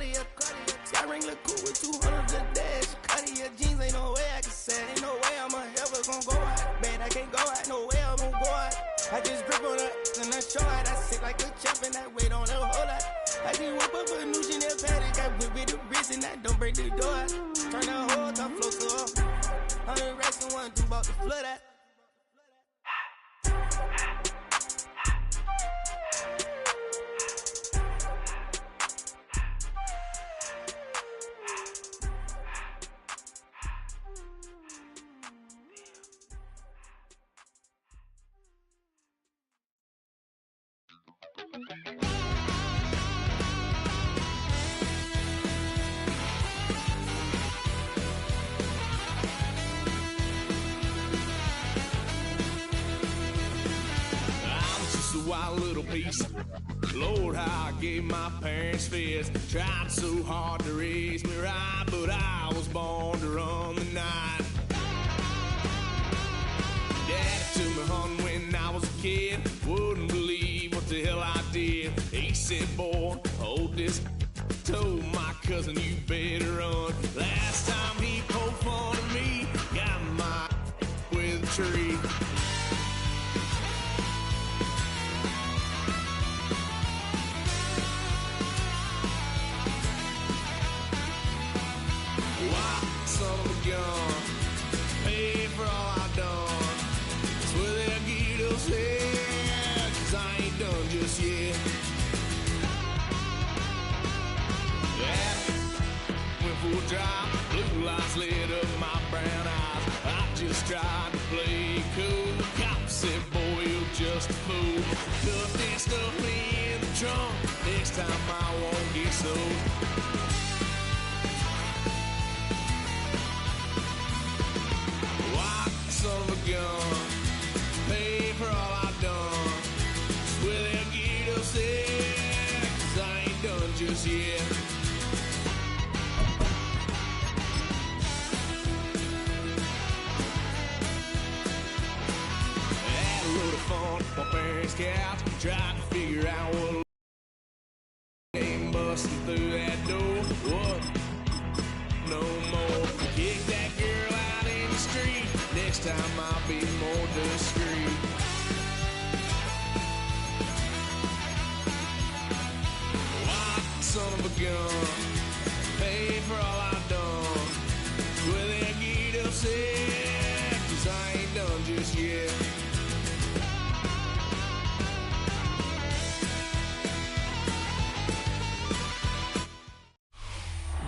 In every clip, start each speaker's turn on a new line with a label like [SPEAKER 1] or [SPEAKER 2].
[SPEAKER 1] Cartier. Sky ring look cool with 200 the dash. Cartier jeans, ain't no way I can say it. Ain't no way I'm ever gon' go out. Man, I can't go out, no way I'm gon' go out. I just grip on her and I show out. I sit like a champ and I wait on her whole lot. I just whip up a new Chanel paddock. I whip with the wrist and I don't break the door out. Turn the whole top floor to her. 100 racks and one, two bought the flood out.
[SPEAKER 2] Wild little piece. Lord, how I gave my parents fist. Tried so hard to raise me right, but I was born to run the night. Dad took me hunting when I was a kid. Wouldn't believe what the hell I did. He said, boy, hold this. Told my cousin, you better run. Last time he poked fun of me, got my with a tree. Son of a gun, pay for all I done. That's where they'll get us here, 'cause I ain't done just yet. Yeah, went for a drive, blue lights lit up my brown eyes. I just tried to play cool. Cop said, boy, you're just a fool. Cuffed and stuffed me in the trunk. Next time I won't get so. Son of a gun, pay for all I've done. That's where they'll get us there, 'cause I ain't done just yet. Had a load of fun at my parents' couch. Tried to figure out what came busting through that door. What? No more. Kick that girl out in the street. Next time I'll be more discreet. Son of a gun, pay for all I've done. Where they get upset, 'cause I ain't done just yet.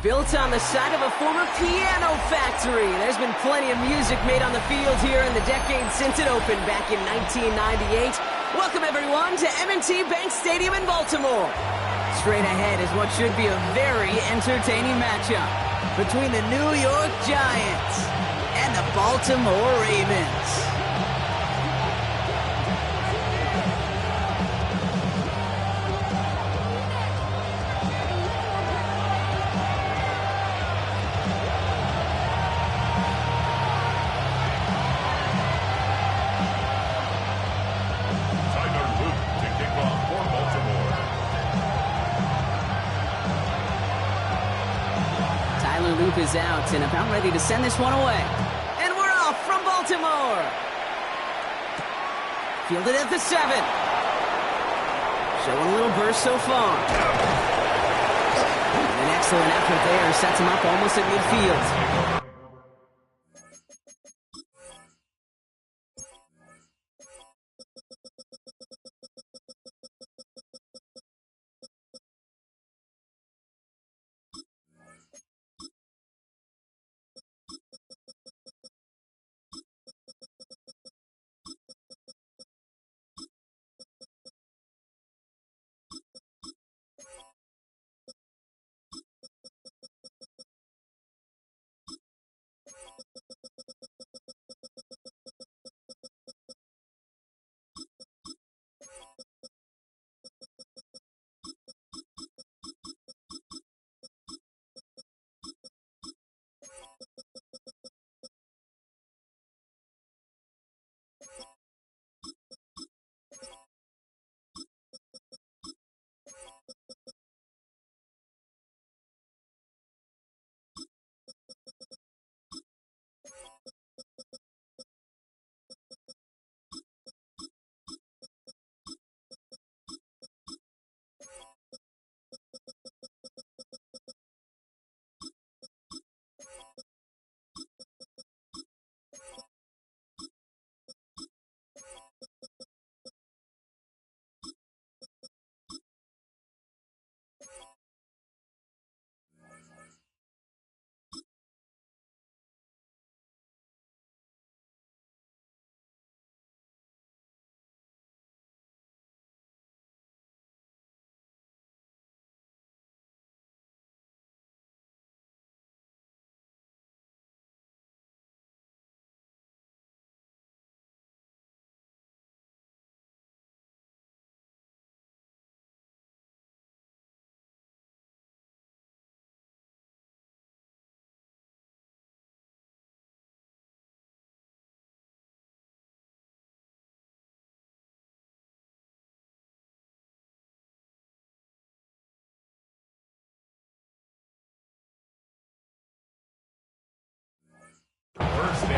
[SPEAKER 3] Built on the side of a former piano factory, there's been plenty of music made on the field here in the decade since it opened back in 1998. Welcome, everyone, to M&T Bank Stadium in Baltimore. Straight ahead is what should be a very entertaining matchup between the New York Giants and the Baltimore Ravens. Loop is out and about ready to send this one away. And we're off from Baltimore. Fielded at the 7. Showing a little burst so far. And an excellent effort there sets him up almost at midfield.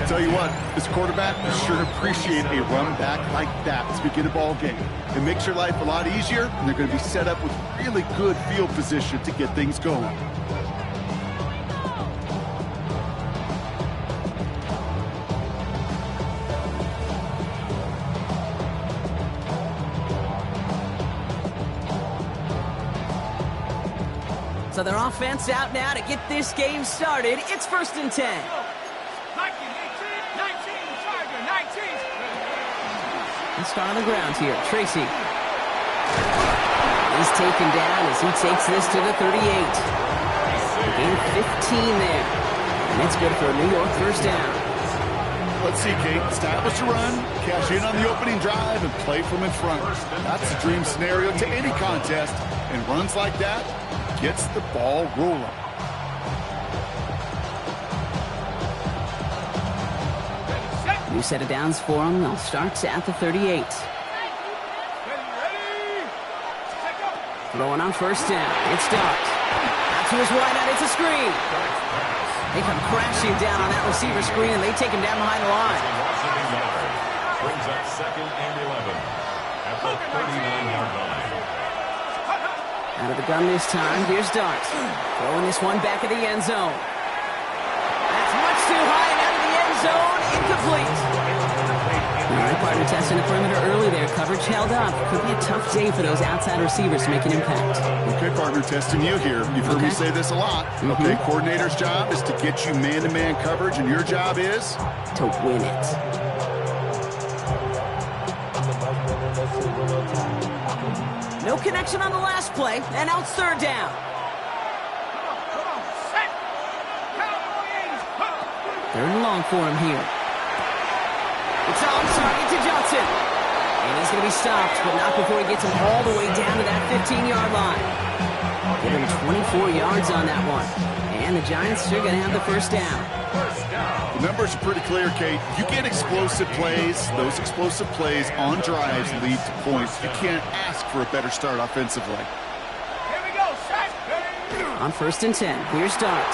[SPEAKER 4] Tell you what, this quarterback will sure appreciate a run back like that to begin a ball game. It makes your life a lot easier, and they're going to be set up with really good field position to get things going.
[SPEAKER 3] So their offense out now to get this game started. It's 1st and 10.
[SPEAKER 1] 19, Charger, 19.
[SPEAKER 3] Let's start on the ground here. Tracy is taken down as he takes this to the 38. Gain 15 there. And it's good for a New York first down.
[SPEAKER 4] Let's see, Kate. Establish a run, cash in on the opening drive, and play from in front. That's the dream scenario to any contest. And runs like that gets the ball rolling.
[SPEAKER 3] New set of downs for them. They'll start at the 38. Throwing on first down. It's Dart. Out to his wide out. It's a screen. They come crashing down on that receiver screen, and they take him down behind the line.
[SPEAKER 5] Brings up 2nd and 11 at the 39-yard line.
[SPEAKER 3] Out of the gun this time. Here's Dart. Throwing this one back of the end zone. That's much too high and out of the end zone. Incomplete. All right, partner testing the perimeter early there. Coverage held up. Could be a tough day for those outside receivers to make an impact.
[SPEAKER 4] Okay, partner, testing you here. You've heard me say this a lot. Okay, coordinator's job is to get you man-to-man coverage, and your job is?
[SPEAKER 3] To win it. No connection on the last play, and now it's 3rd down. Third and long for him here. It's on target to Johnson. And he's going to be stopped, but not before he gets him all the way down to that 15-yard line. Give him 24 yards on that one. And the Giants are going to have the first down.
[SPEAKER 4] The numbers are pretty clear, Kate. You get explosive plays. Those explosive plays on drives lead to points. You can't ask for a better start offensively.
[SPEAKER 1] Here we go, set.
[SPEAKER 3] On 1st and 10, here's Dart.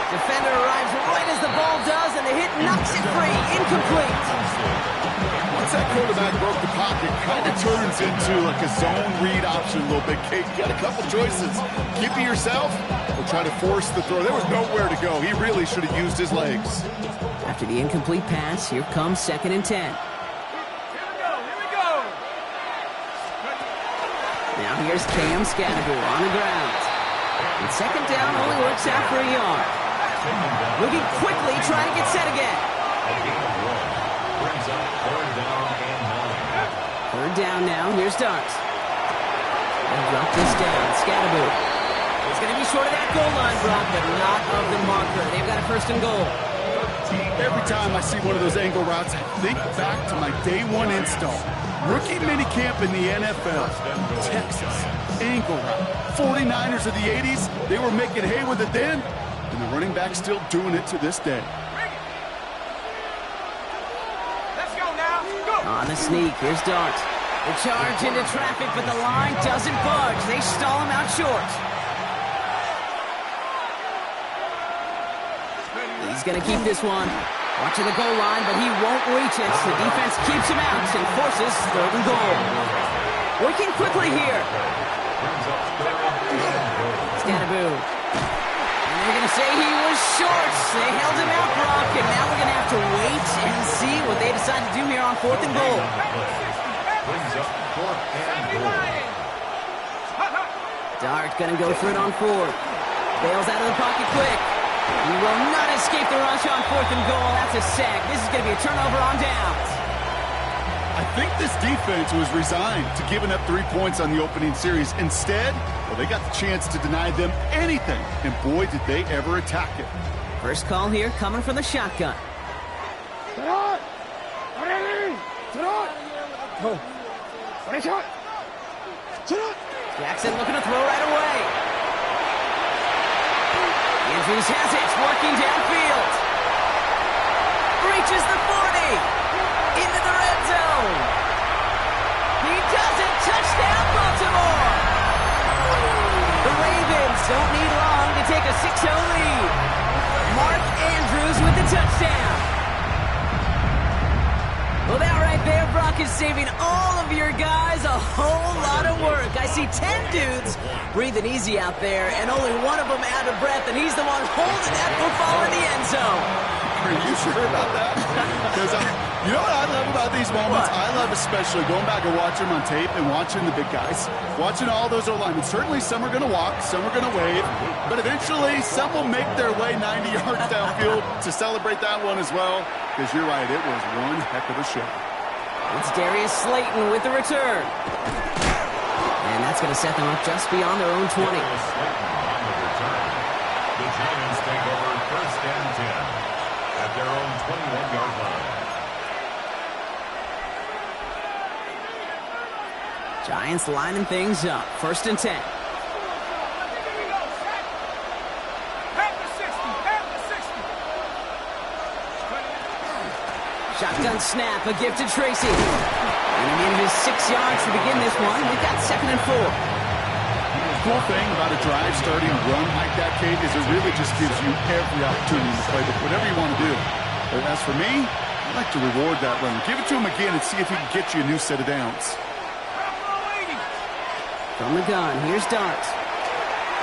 [SPEAKER 3] Defender arrives right as the ball does, and the hit knocks it free. Incomplete.
[SPEAKER 4] Once that quarterback broke the pocket, kind of turns into like a zone read option a little bit. Kate, you got a couple choices. Keep it yourself or try to force the throw. There was nowhere to go. He really should have used his legs.
[SPEAKER 3] After the incomplete pass, here comes 2nd and 10.
[SPEAKER 1] Here we go.
[SPEAKER 3] Now here's Cam Scannable on the ground. And 2nd down only works out for a yard. Moving quickly, trying to get set again.
[SPEAKER 5] Brings up 3rd down and 9.
[SPEAKER 3] 3rd down now. Here's Dart. They'll drop this down. Scannable. It's going to be short of that goal line, Brock, but not of the marker. They've got a 1st and goal.
[SPEAKER 4] Every time I see one of those angle routes, I think back to my day 1 install. Rookie minicamp in the NFL. Texas. Angle route. 49ers of the 80s. They were making hay with it then. And the running back's still doing it to this day.
[SPEAKER 1] Let's go now. Go.
[SPEAKER 3] On the sneak, here's Dart. The charge into traffic, but the line doesn't budge. They stall him out short. He's going to keep this one. Watching the goal line, but he won't reach it. The defense keeps him out and forces 3rd and goal. Working quickly here. Scannaboo. And they're going to say he was short. They held him out, Brock, and now we're going to have to wait and see what they decide to do here on 4th and goal.
[SPEAKER 5] Brings up 4th and goal.
[SPEAKER 3] Dart going to go for it on 4th. Bails out of the pocket quick. He will not escape the rush on 4th and goal. That's a sack. This is going to be a turnover on downs.
[SPEAKER 4] I think this defense was resigned to giving up 3 points on the opening series. Instead, well, they got the chance to deny them anything. And boy, did they ever attack it.
[SPEAKER 3] First call here coming from the shotgun. Jackson looking to throw right away. Andrews has it, working downfield. Reaches the 40. Into the red zone. He does it. Touchdown, Baltimore. The Ravens don't need long to take a 6-0 lead. Mark Andrews with the touchdown. Well, that right there, Brock, is saving all of your guys a whole lot of work. I see 10 dudes breathing easy out there, and only one of them out of breath, and he's the one holding that football in the end zone.
[SPEAKER 4] Are you sure about that? Because you know what I love about these moments? I love especially going back and watching them on tape and watching the big guys. Watching all those O-linemen. Certainly some are going to walk, some are going to wave, but eventually some will make their way 90 yards downfield to celebrate that one as well. Because you're right, it was one heck of a show.
[SPEAKER 3] It's Darius Slayton with the return. And that's going to set them up just beyond their own 20.
[SPEAKER 5] The Giants take over first and 10 at their own 21-yard line.
[SPEAKER 3] Giants lining things up. First and 10. Shotgun snap, a gift to Tracy. And he needed his 6 yards to begin this one. We've got 2nd and 4.
[SPEAKER 4] The cool thing about a drive starting run like that, Kate, is it really just gives you every opportunity to play whatever you want to do. But as for me, I like to reward that run. Give it to him again and see if he can get you a new set of downs.
[SPEAKER 3] From the gun, here's Dart.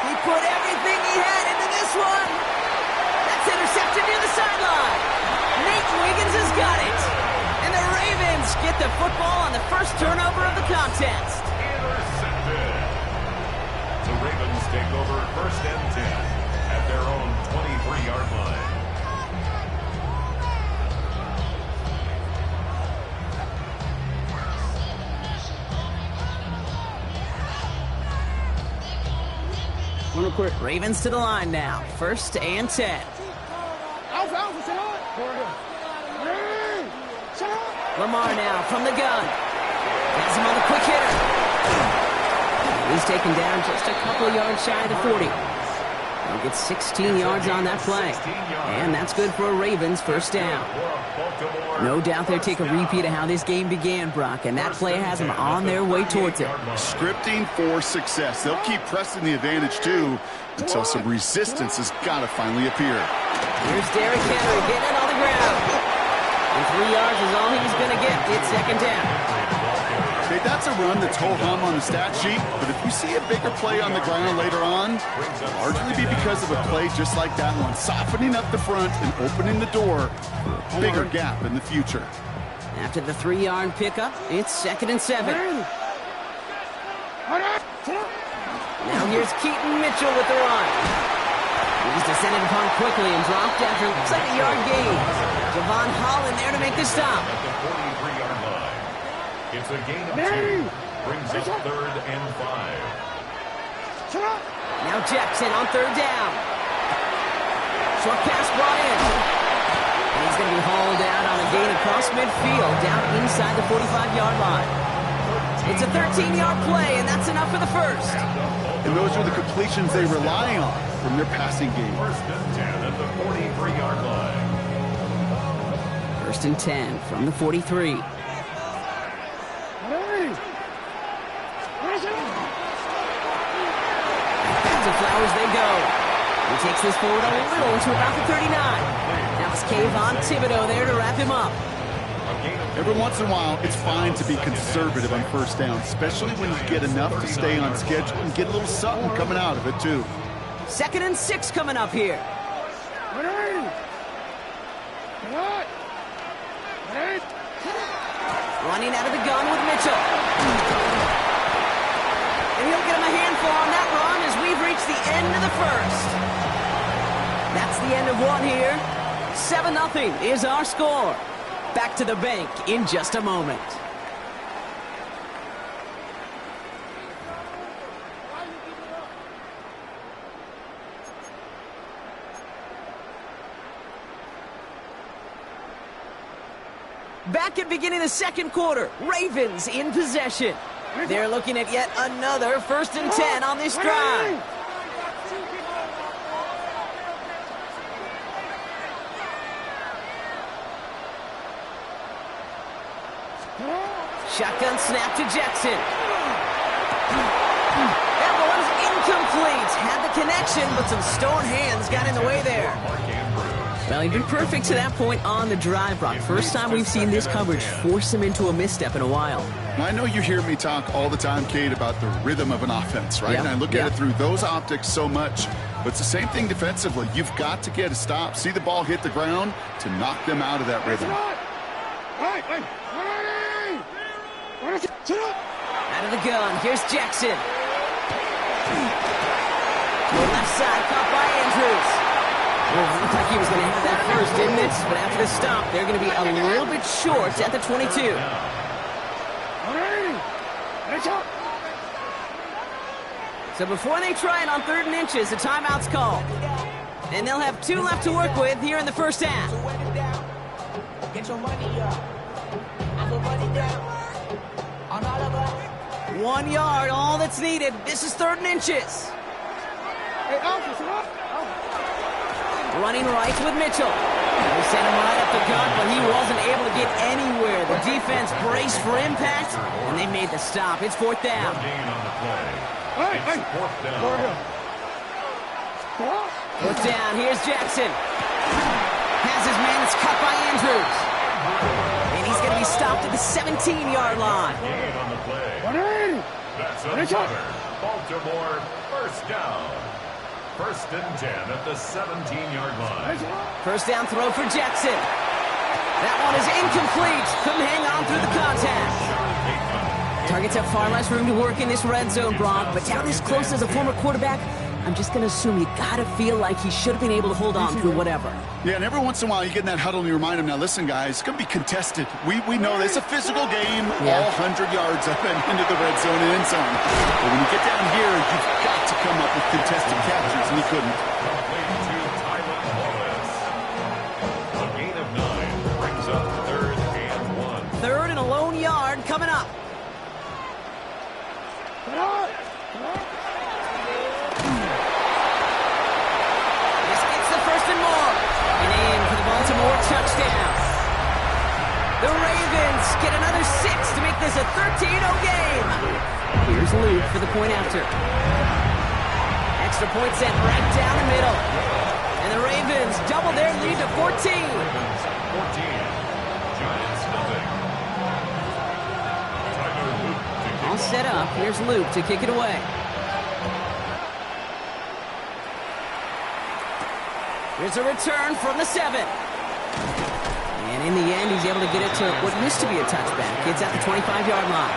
[SPEAKER 3] He put everything he had into this one. That's intercepted near the sideline. Nate Wiggins has got it. And the Ravens get the football on the first turnover of the contest.
[SPEAKER 5] Intercepted. The Ravens take over first and 10 at their own 23-yard line.
[SPEAKER 3] Ravens to the line now. First and 10. Lamar now from the gun. Has him on the quick hitter. He's taken down just a couple of yards shy of the 40. He'll get 16 yards on that play. And that's good for a Ravens first down. No doubt they'll take a repeat of how this game began, Brock, and that play has them on their way towards it.
[SPEAKER 4] Scripting for success. They'll keep pressing the advantage, too, until some resistance has got to finally appear.
[SPEAKER 3] Here's Derrick Henry getting it on the ground. And 3 yards is all he's going to get. It's 2nd down.
[SPEAKER 4] Okay, that's a run that's ho-hum on the stat sheet, but if you see a bigger play on the ground later on, it'll largely be because of a play just like that one, softening up the front and opening the door for a bigger gap in the future.
[SPEAKER 3] After the 3-yard pickup, it's 2nd and 7. Now here's Keaton Mitchell with the run. He's descended upon quickly and dropped after looks like a yard gain. Javon Holland there to make the stop.
[SPEAKER 5] At the 43-yard line. It's a gain of 2. Brings up 3rd and 5.
[SPEAKER 3] Now Jackson on 3rd down. Short pass brought in. And he's going to be hauled out on a gain across midfield down inside the 45-yard line. It's a 13-yard play, and that's enough for the first.
[SPEAKER 4] And those are the completions they rely on from their passing game.
[SPEAKER 5] First and 10 at the 43-yard line.
[SPEAKER 3] First and 10 from the 43. To Flowers they go. He takes this forward a little to about the 39. Now it's Kayvon Thibodeau there to wrap him up.
[SPEAKER 4] Every once in a while, it's fine to be conservative on first down, especially when you get enough to stay on schedule and get a little something coming out of it, too.
[SPEAKER 3] 2nd and 6 coming up here. Running out of the gun with Mitchell. And he'll get him a handful on that run as we've reached the end of the first. That's the end of one here. 7-0 is our score. Back to the bank in just a moment. Back at beginning of the second quarter, Ravens in possession. They're looking at yet another 1st and 10 on this drive. Shotgun snap to Jackson. That one's incomplete. incomplete. Had the connection, but some stone hands got in the way there. Well, he'd been perfect to that point on the drive, Brock. First time we've seen this coverage force him into a misstep in a while.
[SPEAKER 4] I know you hear me talk all the time, Kate, about the rhythm of an offense, right? And I look at it through those optics so much. But it's the same thing defensively. You've got to get a stop, see the ball hit the ground to knock them out of that rhythm.
[SPEAKER 3] Out of the gun, here's Jackson. Left side, caught by Andrews. Well, it looked like he was going to have that first, didn't it? But after the stop, they're going to be a little bit short at the 22. So before they try it on 3rd and inches, a timeout's called. And they'll have 2 left to work with here in the first half.
[SPEAKER 1] Get your money up. I put money down. On all of us.
[SPEAKER 3] 1 yard, all that's needed. This is 3rd and inches. Running right with Mitchell. They sent him right up the gut, but he wasn't able to get anywhere. The defense braced for impact, and they made the stop. It's 4th down. Fourth down, here's Jackson. Has his man, it's cut by Andrews. And he's going to be stopped at the 17-yard line.
[SPEAKER 5] That's another Baltimore first down. 1st and 10 at the 17-yard line.
[SPEAKER 3] First down throw for Jackson. That one is incomplete. Couldn't hang on through the contact. Targets have far less room to work in this red zone, Brock, but down this close as a former quarterback, I'm just going to assume you got to feel like he should have been able to hold on through whatever.
[SPEAKER 4] Yeah, and every once in a while you get in that huddle and you remind him, now listen, guys, it's going to be contested. We know this. It's a physical game, all 100 yards up and into the red zone and end zone. But when you get down here, you've got to come up with contested captures, and he couldn't.
[SPEAKER 5] A gain of 9 brings up 3rd and 1.
[SPEAKER 3] 3rd and a lone yard coming up. This gets the 1st and more. And in for the Baltimore touchdown. The Ravens get another 6 to make this a 13-0 game. Here's Luke for the point after. Extra point sent right down the middle. And the Ravens double their lead to 14.
[SPEAKER 5] 14. Giants nothing.
[SPEAKER 3] All set up. Here's Luke to kick it away. Here's a return from the 7. And in the end, he's able to get it to what used to be a touchback. It's at the 25-yard line.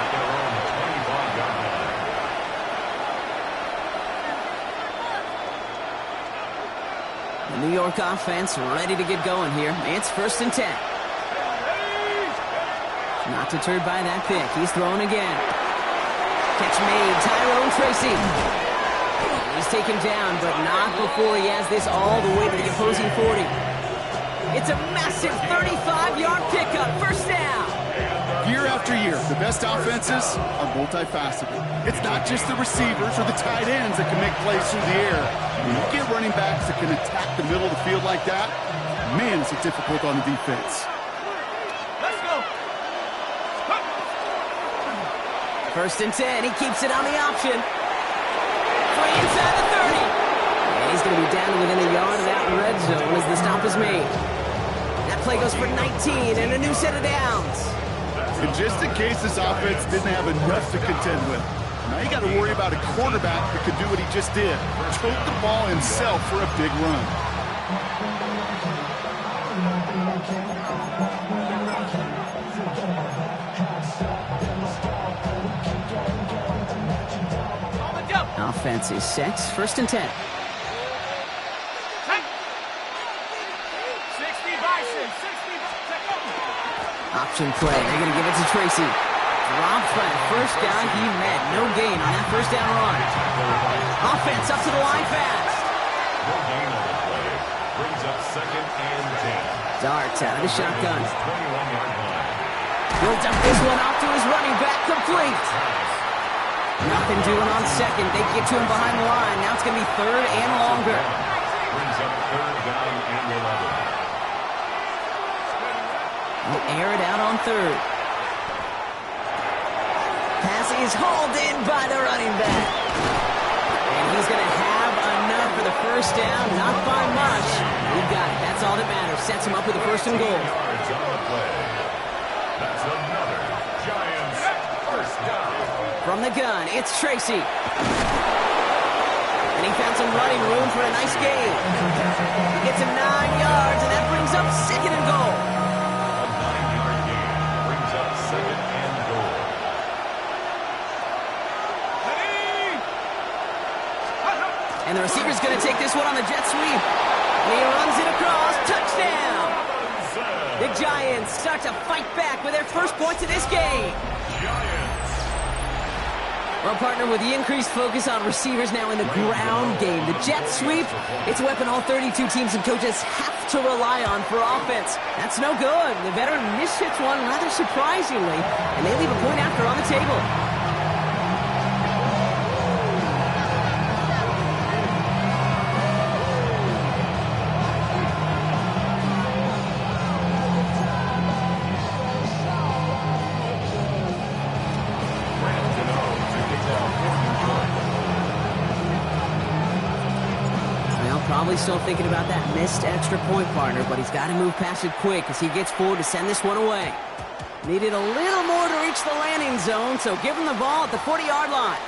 [SPEAKER 3] The New York offense ready to get going here. It's 1st and 10. Not deterred by that pick. He's throwing again. Catch made. Tyrone Tracy. He's taken down, but not before he has this all the way to the opposing 40. It's a massive 35-yard pickup. First down.
[SPEAKER 4] Year after year, the best offenses are multifaceted. It's not just the receivers or the tight ends that can make plays through the air. When you get running backs that can attack the middle of the field like that, man, is it difficult on the defense.
[SPEAKER 1] Let's go.
[SPEAKER 3] 1st and 10. He keeps it on the option. Free inside the 30. And he's going to be down to within a yard of that red zone as the stop is made. That play goes for 19 and a new set of downs.
[SPEAKER 4] And just in case this offense didn't have enough to contend with, now you got to worry about a quarterback that could do what he just did. Tote the ball himself for a big run.
[SPEAKER 3] Offense is set. 1st and 10.
[SPEAKER 1] 60 Bison. 60
[SPEAKER 3] Option play. They're going to give it to Tracy. Dropped by the first guy he met. No gain on that first down run. Offense up to the line fast.
[SPEAKER 5] No gain on the play. Brings up 2nd and 10.
[SPEAKER 3] Darts out of the shotgun.
[SPEAKER 5] 21-yard line.
[SPEAKER 3] He'll dump this one out to his running back. Complete. Nothing doing on 2nd. They get to him behind the line. Now it's going to be 3rd and longer.
[SPEAKER 5] Brings up 3rd down and 11.
[SPEAKER 3] We'll air it out on 3rd. Pass is hauled in by the running back. And he's going to have enough for the first down. Not by much. He got it. That's all that matters. Sets him up with a first and goal.
[SPEAKER 5] Yards on the play. That's another Giants first down.
[SPEAKER 3] From the gun, it's Tracy. And he found some running room for a nice gain. He gets him 9 yards, and that brings up second and goal.
[SPEAKER 5] A 9-yard gain brings up second and goal.
[SPEAKER 3] And the receiver's going to take this one on the jet sweep. And he runs it across. Touchdown! The Giants start to fight back with their first points of this game.
[SPEAKER 5] Giants.
[SPEAKER 3] Well, partner, with the increased focus on receivers now in the ground game, the jet sweep, it's a weapon all 32 teams and coaches have to rely on for offense. That's no good. The veteran mishits one rather surprisingly, and they leave a point after on the table. Probably still thinking about that missed extra point, partner, but he's got to move past it quick as he gets forward to send this one away. Needed a little more to reach the landing zone, so give him the ball at the 40-yard line.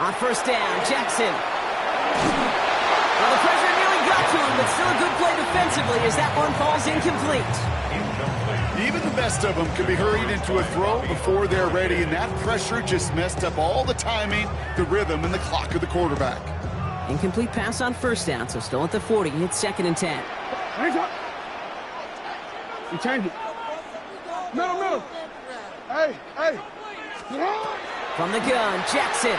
[SPEAKER 3] On first down, Jackson. Well, the pressure nearly got to him, but still a good play defensively as that one falls incomplete.
[SPEAKER 4] Even the best of them can be hurried into a throw before they're ready, and that pressure just messed up all the timing, the rhythm, and the clock of the quarterback.
[SPEAKER 3] Incomplete pass on first down, so still at the 40. It's second and 10.
[SPEAKER 6] Hands up. You change it. Middle. Hey.
[SPEAKER 3] From the gun, Jackson.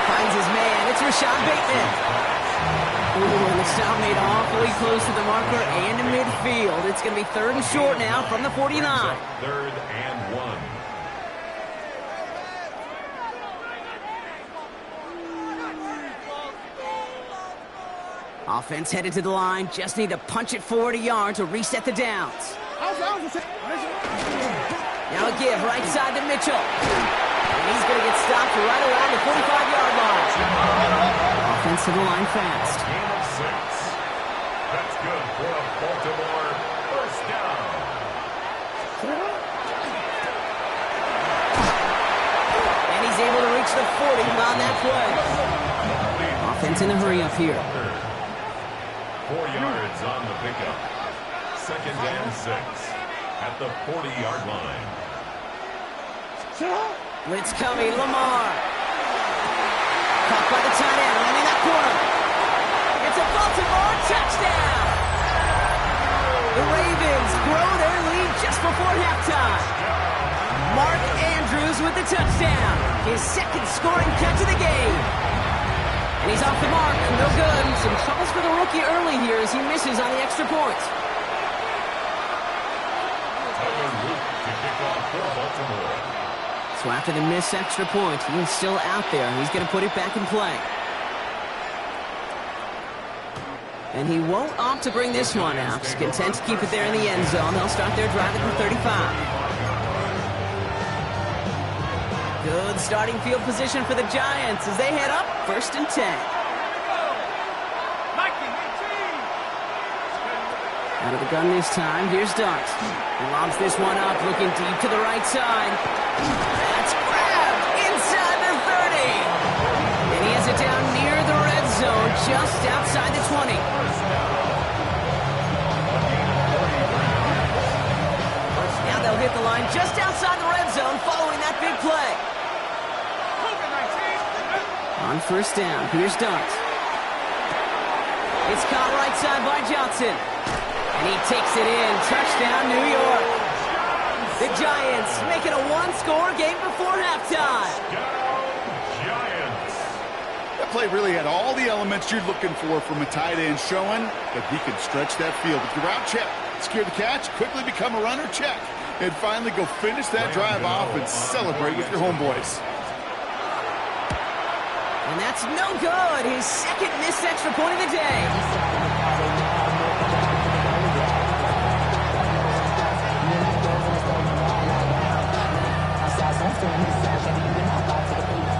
[SPEAKER 3] Finds his man. It's Rashad Bateman. Ooh, and the stop made awfully close to the marker and to midfield. It's going to be third and short now from the 49.
[SPEAKER 5] Third and 1.
[SPEAKER 3] Offense headed to the line. Just need to punch it forward a yard to reset the downs. Now a give right side to Mitchell. And he's going to get stopped right around the 45-yard line. Offense to the line fast.
[SPEAKER 5] Game of 6. That's good for a Baltimore first down.
[SPEAKER 3] And he's able to reach the 40 on that play. Offense in a hurry up here.
[SPEAKER 5] 4 yards on the pickup. Second and 6 at the 40-yard line.
[SPEAKER 3] Blitz coming, Lamar. Caught by the tight end, landing that corner. It's a Baltimore touchdown. The Ravens grow their lead just before halftime. Mark Andrews with the touchdown. His second scoring catch of the game. And he's off the mark, no good. Some troubles for the rookie early here as he misses on the extra point. So after the missed extra point, he is still out there. He's going to put it back in play. And he won't opt to bring this one out. He's content to keep it there in the end zone. They'll start their drive at the 35. Good starting field position for the Giants as they head up first and 10. Out of the gun this time, here's Dart. He lobs this one up, looking deep to the right side. That's grabbed inside the 30. And he has it down near the red zone, just outside the 20. Now they'll hit the line just outside the red zone following that big play. On first down, here's Dart. It's caught right side by Johnson. And he takes it in. Touchdown, New York. The Giants make it a one-score game before halftime.
[SPEAKER 5] Giants.
[SPEAKER 4] That play really had all the elements you're looking for from a tight end, showing that he can stretch that field. With the route check, secure the catch, quickly become a runner check. and finally go finish that drive off and celebrate with your homeboys.
[SPEAKER 3] And that's no good. His second missed extra point of the day.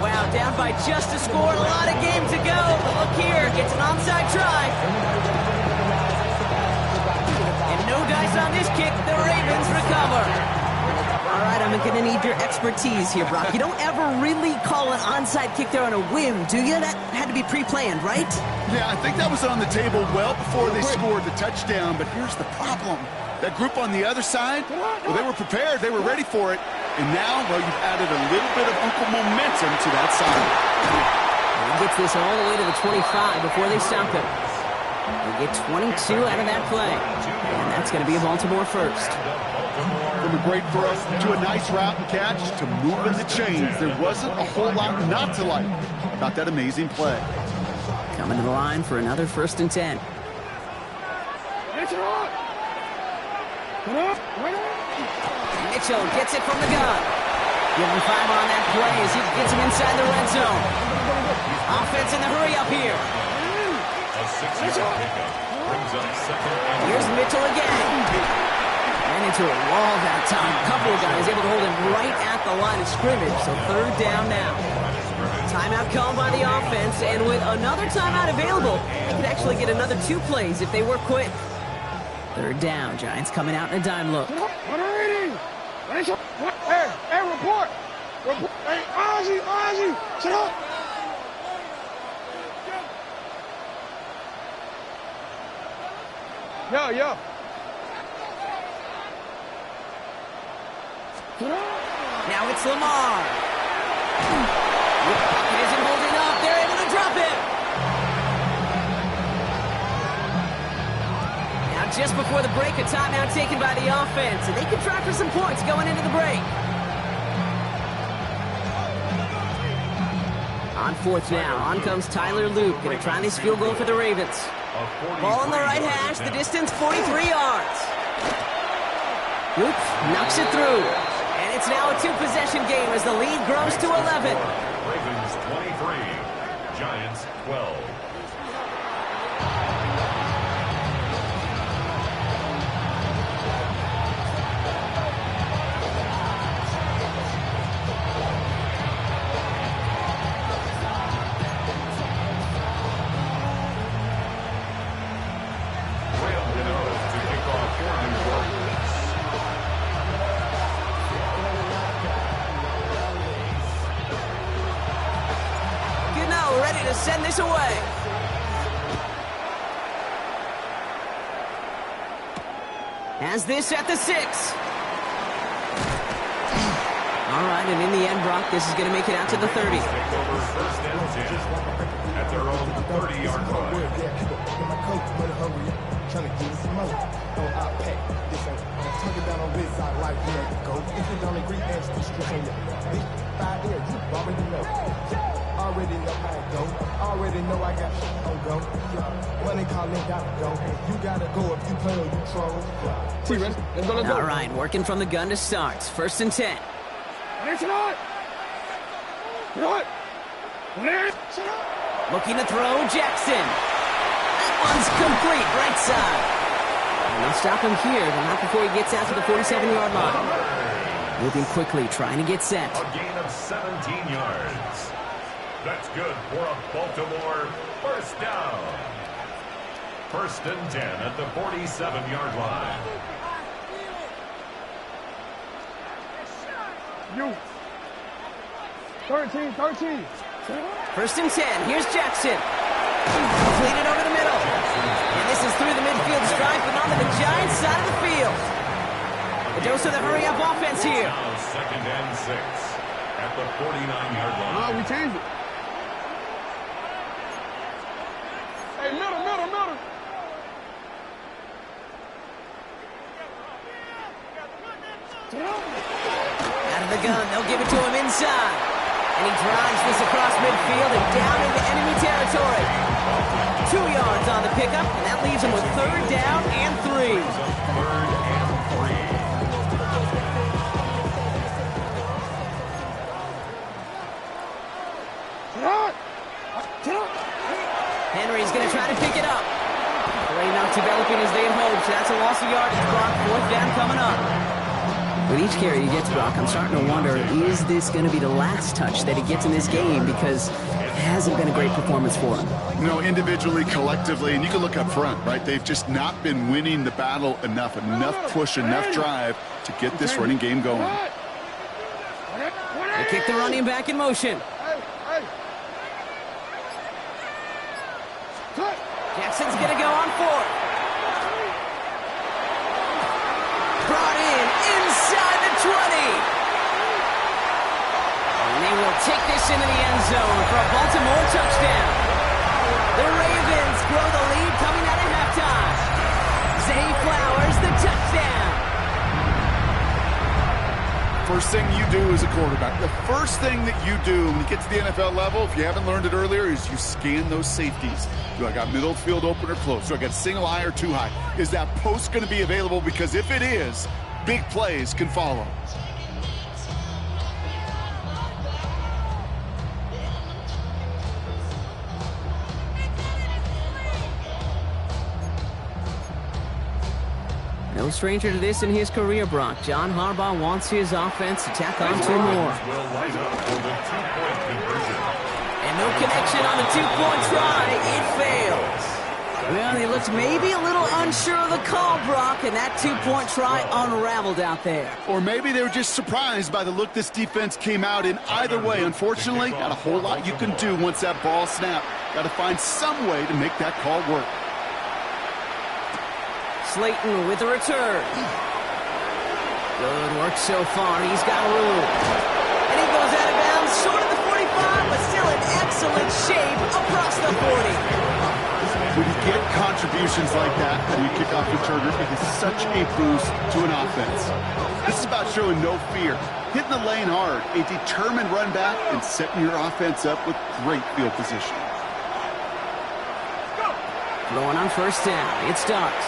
[SPEAKER 3] Wow, down by just a score, a lot of game to go. But look here, gets an onside try. And no dice on this kick, the Ravens recover. All right, I'm going to need your expertise here, Brock. You don't ever really call an onside kick there on a whim, do you? That had to be pre-planned, right?
[SPEAKER 4] Yeah, I think that was on the table well before they scored the touchdown, but here's the problem. That group on the other side, well, they were prepared, they were ready for it, and now, well, you've added a little bit of Uncle momentum to that side.
[SPEAKER 3] He gets this all the way to the 25 before they stop him. They get 22 out of that play, and that's going to be a Baltimore first.
[SPEAKER 4] From a great throw to a nice route and catch to moving the chains, there wasn't a whole lot not to like about that amazing play.
[SPEAKER 3] Coming to the line for another 1st and 10. Mitchell gets it from the gun. Give him 5 on that play as he gets him inside the red zone. Offense in the hurry up here.
[SPEAKER 5] A 6-yard pickup brings up 2nd.
[SPEAKER 3] Here's Mitchell again. Ran into a wall that time. A couple of guys able to hold him right at the line of scrimmage. So 3rd down now. Timeout called by the offense, and with another timeout available, they could actually get another 2 plays if they work quick. 3rd down. Giants coming out in a dime look.
[SPEAKER 6] Hey, report. Hey, Ozzy, shut up. Yo.
[SPEAKER 3] Now it's Lamar. It isn't holding up. They're able to drop it. Now just before the break, a timeout taken by the offense, and they can try for some points going into the break. On 4th now, on comes Tyler Luke, going to try this field goal for the Ravens. Ball on the right hash, the distance 43 yards. Luke knocks it through. And it's now a 2-possession game as the lead grows to 11.
[SPEAKER 5] Ravens 23, Giants 12.
[SPEAKER 3] Send this away. Has this at the 6. All right, and in the end, Brock, this is going to make it out to the 30.
[SPEAKER 5] Take over 1st and 10 at their own 30-yard
[SPEAKER 7] Already know how it go. Already know I got shit on go. Money calling, gotta go. You gotta go if you play or you troll.
[SPEAKER 3] All right, working from the gun to start. 1st and 10. Looking to throw, Jackson. That one's complete, right side. And they'll stop him here, but not before he gets out to the 47-yard line. Moving quickly, trying to get set.
[SPEAKER 5] A gain of 17 yards. That's good for a Baltimore 1st down. 1st and 10 at the 47-yard line.
[SPEAKER 6] You. 13.
[SPEAKER 3] 1st and 10. Here's Jackson. Completed over the middle. And this is through the midfield stripe, but onto the Giants side of the field. A dose of the hurry-up offense here.
[SPEAKER 5] Now 2nd and 6 at the 49-yard line.
[SPEAKER 6] We changed it. Hey, middle.
[SPEAKER 3] Out of the gun, they'll give it to him inside. And he drives this across midfield and down into enemy territory. 2 yards on the pickup, and that leaves him with 3rd down and 3. Henry's going to try to pick it up. Play not developing as they had hoped. That's a loss of yardage, Brock. 4th down coming up. With each carry he gets, Brock, I'm starting to wonder, is this going to be the last touch that he gets in this game? Because it hasn't been a great performance for him.
[SPEAKER 4] You know, individually, collectively, and you can look up front, right? They've just not been winning the battle enough push, enough drive to get this running game going.
[SPEAKER 3] They kick the running back in motion. Jackson's going to go on 4th. Brought in inside the 20. And they will take this into the end zone for a Baltimore touchdown. The Ravens grow the lead coming out of halftime. Zay Flowers, the touchdown.
[SPEAKER 4] First thing you do as a quarterback, the first thing that you do when you get to the NFL level, if you haven't learned it earlier, is you scan those safeties. Do I got middle field open or close? Do I got single high or two high? Is that post going to be available? Because if it is, big plays can follow.
[SPEAKER 3] No stranger to this in his career, Brock. John Harbaugh wants his offense to tack on 2 more. And no connection on the 2-point try. It fails. Well, he looked maybe a little unsure of the call, Brock, and that 2-point try unraveled out there.
[SPEAKER 4] Or maybe they were just surprised by the look this defense came out in. Either way, unfortunately, not a whole lot you can do once that ball snapped. Got to find some way to make that call work.
[SPEAKER 3] Slayton with the return. Good work so far. He's got room. And he goes out of bounds short of the 45, but still in excellent shape across the 40.
[SPEAKER 4] When you get contributions like that when you kick off returner, it is such a boost to an offense. This is about showing no fear, hitting the lane hard, a determined run back, and setting your offense up with great field position.
[SPEAKER 3] Going on 1st down. It starts.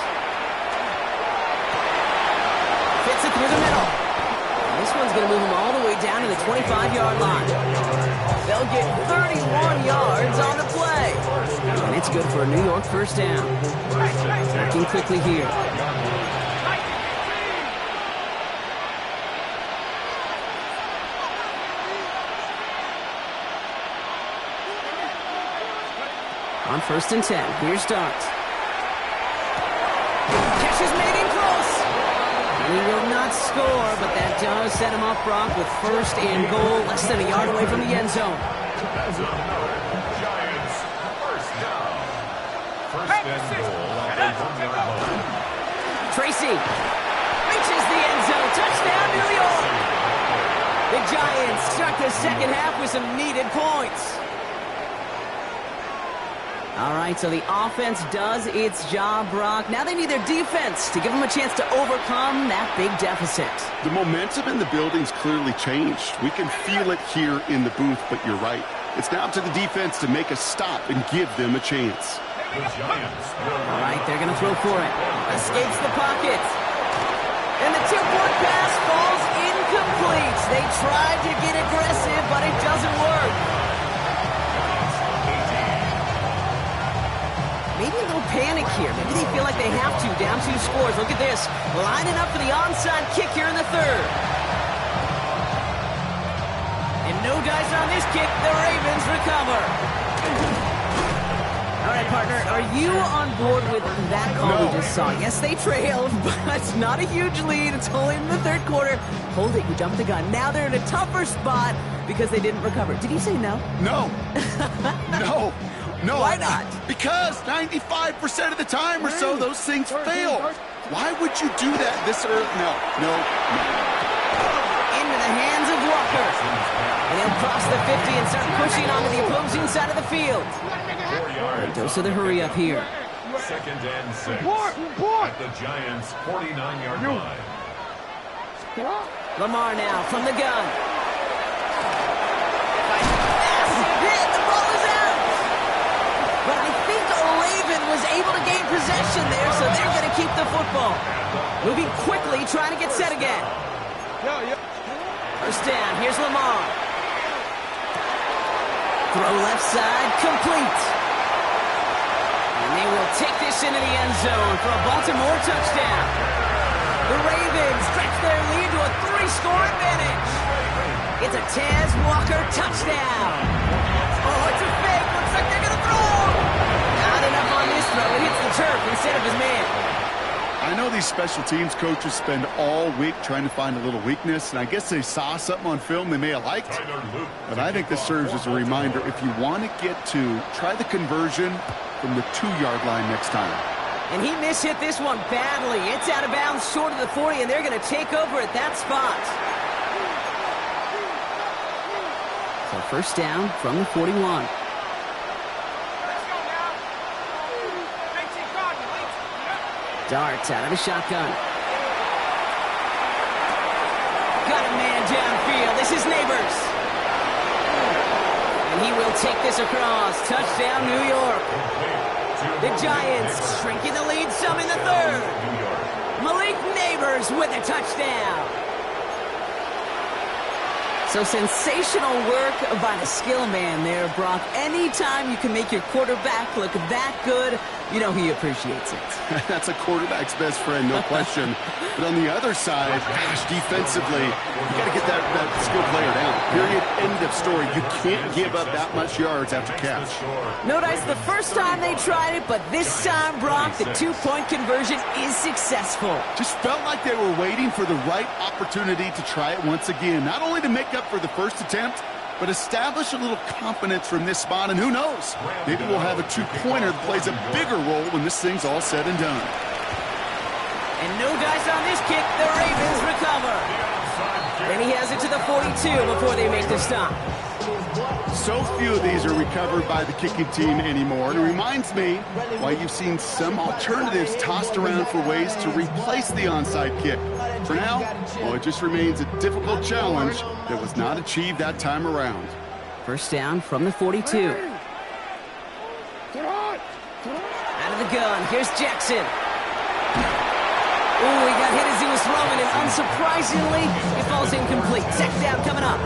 [SPEAKER 3] Fits it through the middle. And this one's going to move him all the way down to the 25-yard line. They'll get 31 yards on the play. And it's good for a New York 1st down. Working quickly here. On 1st and 10. Here starts. Catch is made in close. He will not score, but that does set him up, Brock, with 1st and goal, less than a yard away from the end zone.
[SPEAKER 5] Giants, 1st down. 1st and goal at the 1-yard line.
[SPEAKER 3] Tracy reaches the end zone. Touchdown, New York. The Giants start the 2nd half with some needed points. All right, so the offense does its job, Brock. Now they need their defense to give them a chance to overcome that big deficit.
[SPEAKER 4] The momentum in the building's clearly changed. We can feel it here in the booth, but you're right. It's now up to the defense to make a stop and give them a chance.
[SPEAKER 3] All right, they're going to throw for it. Escapes the pocket. And the 2-point pass falls incomplete. They tried to get aggressive, but it doesn't work. Maybe a little panic here. Maybe they feel like they have to. Down 2 scores. Look at this. Lining up for the onside kick here in the 3rd. And no dice on this kick. The Ravens recover. All right, partner. Are you on board with that call we just saw? Yes, they trailed, but it's not a huge lead. It's only in the 3rd quarter. Hold it. You dumped the gun. Now they're in a tougher spot because they didn't recover. Did you say no?
[SPEAKER 4] No. No. No,
[SPEAKER 3] why not?
[SPEAKER 4] Because 95% of the time or so, those things fail. Why would you do that this early? No.
[SPEAKER 3] Into the hands of Walker. And he'll cross the 50 and start pushing onto the opposing side of the field. Dose of the hurry up here.
[SPEAKER 5] 2nd and 6 at the Giants' 49-yard line.
[SPEAKER 3] Lamar now from the gun. But I think Raven was able to gain possession there, so they're going to keep the football. Moving quickly, trying to get set again. 1st down, here's Lamar. Throw left side, complete. And they will take this into the end zone for a Baltimore touchdown. The Ravens stretch their lead to a 3-score advantage. It's a Taz Walker touchdown. Oh, it's a fake. Looks like they're going to throw. Not enough on this throw. It hits the turf instead of his man.
[SPEAKER 4] I know these special teams coaches spend all week trying to find a little weakness, and I guess they saw something on film they may have liked. But I think this serves as a reminder, if you want to get to, try the conversion from the 2-yard line next time.
[SPEAKER 3] And he mishit this one badly. It's out of bounds short of the 40, and they're going to take over at that spot. So first down from the 41. Darts out of the shotgun. Got a man downfield. This is Neighbors. And he will take this across. Touchdown, New York. The Giants shrinking the lead some in the third. Malik Neighbors with a touchdown. So sensational work by the skill man there, Brock. Anytime you can make your quarterback look that good, you know he appreciates it.
[SPEAKER 4] That's a quarterback's best friend, no question. But on the other side, gosh, defensively, you got to get that skill player down. Period. End of story. You can't give up that much yards after catch.
[SPEAKER 3] No dice the first time they tried it, but this time, Brock, the 2-point conversion is successful.
[SPEAKER 4] Just felt like they were waiting for the right opportunity to try it once again. Not only to make up for the first attempt, but establish a little confidence from this spot, and who knows, maybe we'll have a 2-pointer that plays a bigger role when this thing's all said and done.
[SPEAKER 3] And no dice on this kick. The Ravens recover. Then he has it to the 42 before they make the stop.
[SPEAKER 4] So few of these are recovered by the kicking team anymore. And it reminds me why you've seen some alternatives tossed around for ways to replace the onside kick. For now, well, it just remains a difficult challenge that was not achieved that time around.
[SPEAKER 3] First down from the 42. Out of the gun, here's Jackson. Ooh, he got hit as he was throwing, and unsurprisingly, it falls incomplete. Second down coming up.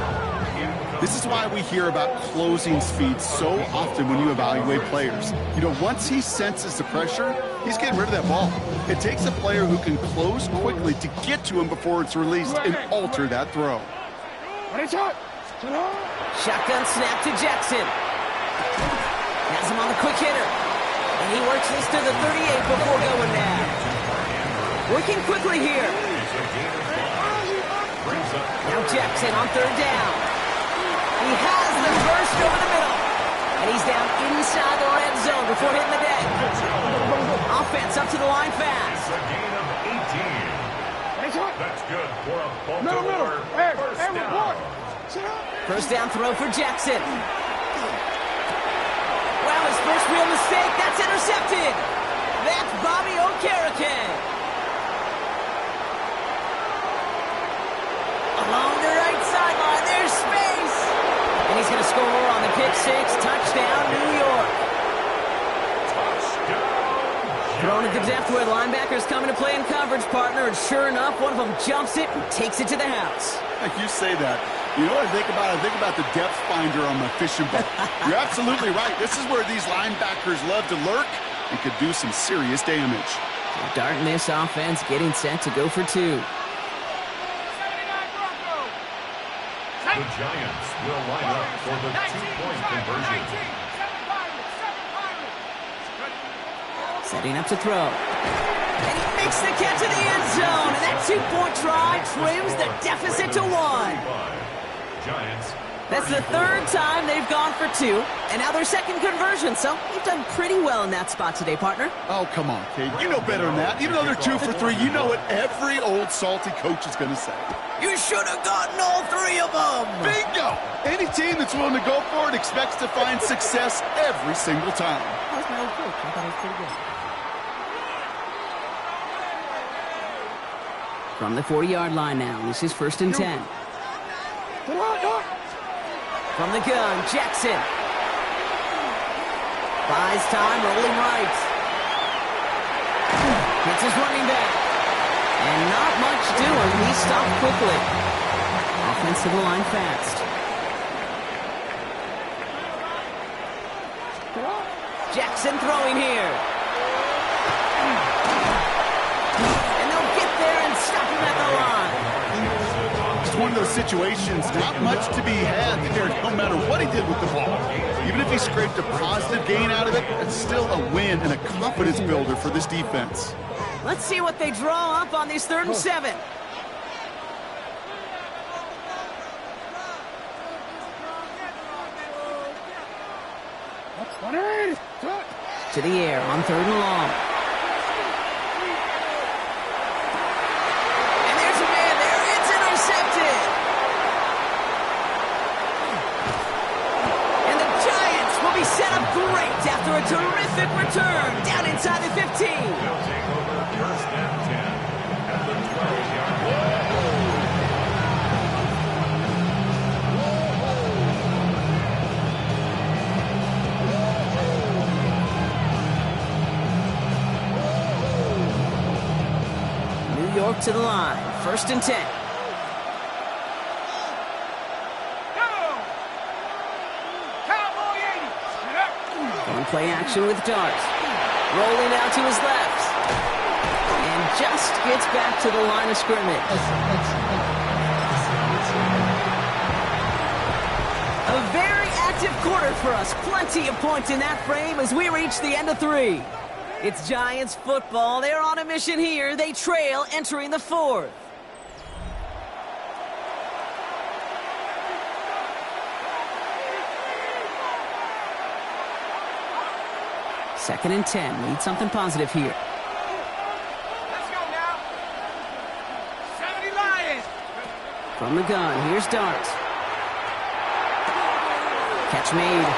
[SPEAKER 4] This is why we hear about closing speed so often when you evaluate players. You know, once he senses the pressure, he's getting rid of that ball. It takes a player who can close quickly to get to him before it's released and alter that throw.
[SPEAKER 3] Shotgun snap to Jackson. Has him on the quick hitter. And he works this to the 38 before going down. Working quickly here. Now Jackson on third down. He has the burst over the middle. And he's down inside the red zone before hitting the deck. Offense up to the line fast.
[SPEAKER 5] A gain of 18. That's good for a Baltimore first down.
[SPEAKER 3] First down throw for Jackson. Well, his first real mistake. That's intercepted. That's Bobby Okereke. Along the right sideline. There's space. And he's going to score on the pick six. Touchdown, New York. Throwing it to depth where the linebackers coming to play in coverage, partner. And sure enough, one of them jumps it and takes it to the house.
[SPEAKER 4] You say that. You know what I think about? I think about the depth finder on my fishing boat. You're absolutely right. This is where these linebackers love to lurk and could do some serious damage.
[SPEAKER 3] The dart miss offense getting set to go for two.
[SPEAKER 5] The Giants will line up for the 2-point conversion.
[SPEAKER 3] Setting up to throw. And he makes the catch in the end zone. And that 2-point try trims the deficit to 1.
[SPEAKER 5] Giants.
[SPEAKER 3] That's the third time they've gone for two. And now their second conversion. So they've done pretty well in that spot today, partner.
[SPEAKER 4] Oh, come on, kid. You know better than that. Even though they're 2 for 3, you know what every old salty coach is going to say.
[SPEAKER 3] You should have gotten all 3 of them.
[SPEAKER 4] Bingo! Any team that's willing to go for it expects to find success every single time.
[SPEAKER 3] That was my old coach. I thought it was pretty good. From the 40-yard line now. This is first and 10. From the gun, Jackson. Buys time, rolling right. Hits his running back. And not much doing. He stopped quickly. Offensive line fast. Jackson throwing here. And they'll get there and stop him at the line.
[SPEAKER 4] It's one of those situations, not much to be had there, no matter what he did with the ball. Even if he scraped a positive gain out of it, it's still a win and a confidence builder for this defense.
[SPEAKER 3] Let's see what they draw up on these 3rd and 7. To the air on 3rd and long. And there's a man there. It's intercepted. And the Giants will be set up great after a terrific return down inside the 15.
[SPEAKER 5] They'll take over 1st and 10 at the 12-yard line.
[SPEAKER 3] New York to the line. 1st and 10. On play action with Dart. Rolling out to his left. And just gets back to the line of scrimmage. A very active quarter for us. Plenty of points in that frame as we reach the end of 3. It's Giants football. They're on a mission here. They trail entering the 4th. Second and 10. Need something positive here.
[SPEAKER 6] Let's go now. 70 Lions.
[SPEAKER 3] From the gun, here's Dart. Catch made.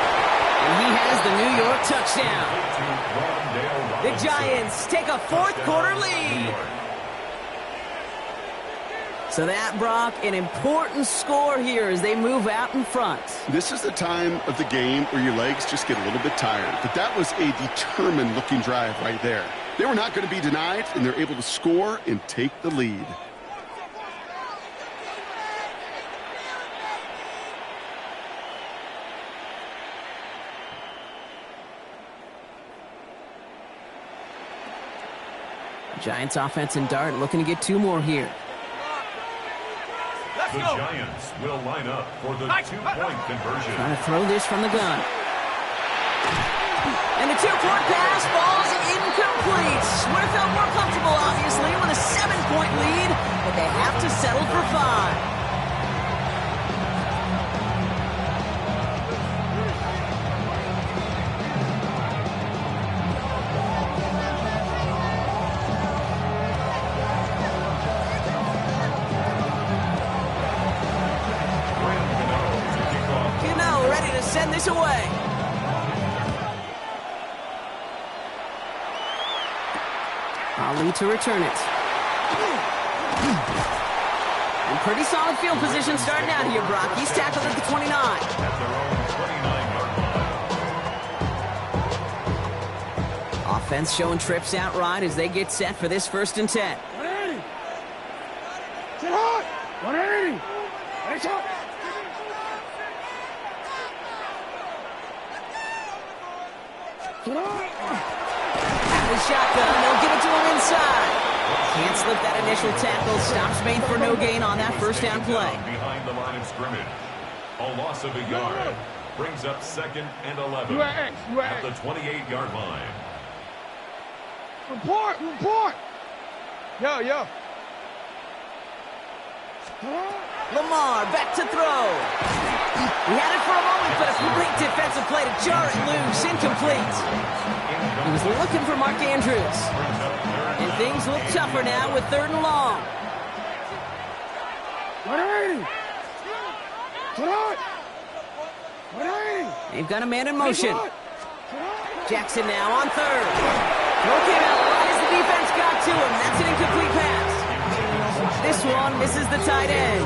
[SPEAKER 3] And he has the New York touchdown. The Giants take a 4th quarter lead. So that, Brock, an important score here as they move out in front.
[SPEAKER 4] This is the time of the game where your legs just get a little bit tired. But that was a determined-looking drive right there. They were not going to be denied, and they're able to score and take the lead.
[SPEAKER 3] Giants offense and Dart looking to get 2 more here.
[SPEAKER 5] The Giants will line up for the 2-point conversion.
[SPEAKER 3] Trying to throw this from the gun. And the 2-point pass falls incomplete. Would have felt more comfortable, obviously, with a 7-point lead, but they have to settle for 5. Send this away. Ali to return it. And pretty solid field position starting out here, Brock. He's tackled at the 29.
[SPEAKER 5] At their own 29-yard line.
[SPEAKER 3] Offense showing trips out right as they get set for this 1st and 10.
[SPEAKER 6] 180. Sit hard. 180. Hey, shot.
[SPEAKER 3] The shotgun, they'll give it to him inside. Can't slip that initial tackle. Stops made for no gain on that 1st down play.
[SPEAKER 5] Behind the line of scrimmage. A loss of a yard brings up 2nd and 11 at the 28-yard line.
[SPEAKER 6] Report. Yo.
[SPEAKER 3] Lamar back to throw. He had it for a moment, but a great defensive play to jar it loose. Incomplete. He was looking for Mark Andrews. And things look tougher now with 3rd and long.
[SPEAKER 6] 180.
[SPEAKER 3] They've got a man in motion. Jackson now on 3rd. Okay, now right as the defense got to him. That's an incomplete pass. This one misses the tight end.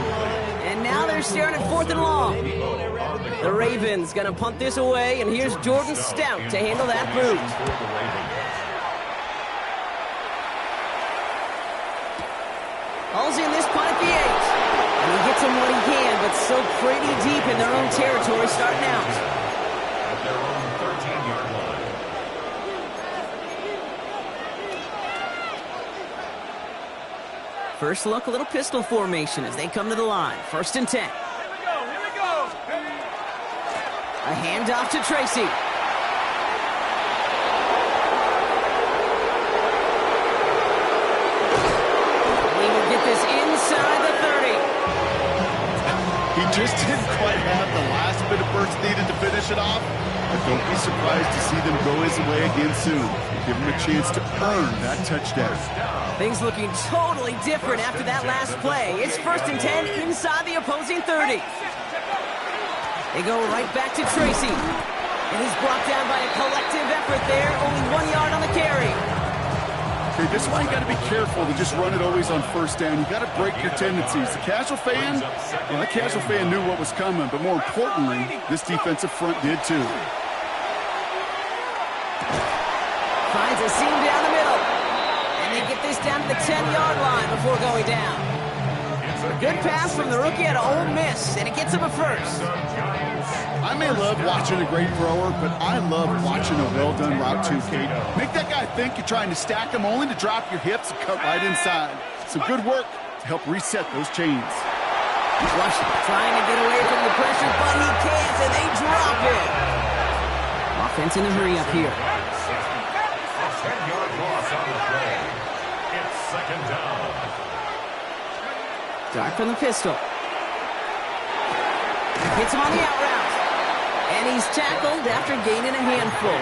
[SPEAKER 3] And now they're staring at 4th and long. The Ravens going to punt this away, and here's Jordan Stout to handle that boot. Hauls in this punt at the 8. And he gets him what he can, but still pretty deep in their own territory starting out.
[SPEAKER 5] At their own 13-yard line.
[SPEAKER 3] First look, a little pistol formation as they come to the line. 1st and 10.
[SPEAKER 6] Here we go.
[SPEAKER 3] A handoff to Tracy. He will get this inside the 30.
[SPEAKER 4] He just didn't quite have the last bit of burst needed to finish it off, but don't be surprised to see them go his way again soon. Give him a chance to earn that touchdown.
[SPEAKER 3] Things looking totally different after that last play. It's 1st and 10 inside the opposing 30. They go right back to Tracy. And he's brought down by a collective effort there. Only 1 yard on the carry.
[SPEAKER 4] Okay, this is why you got to be careful to just run it always on 1st down. You got to break your tendencies. The casual fan, well, that casual fan knew what was coming, but more importantly, this defensive front did too.
[SPEAKER 3] Finds a seam down the middle. And they get this down to the 10-yard line before going down. A good pass from the rookie out of Ole Miss, and it gets him a first.
[SPEAKER 4] I may love watching a great thrower, but I love watching a well-done route too, Kate. Make that guy think you're trying to stack him only to drop your hips and cut right inside. Some good work to help reset those chains.
[SPEAKER 3] Rush trying to get away from the pressure, but he can't, and they drop it. Offense in a hurry up here.
[SPEAKER 5] 10-yard loss on the play. It's 2nd down.
[SPEAKER 3] Dart from the pistol. Hits him on the out route. And he's tackled after gaining a handful.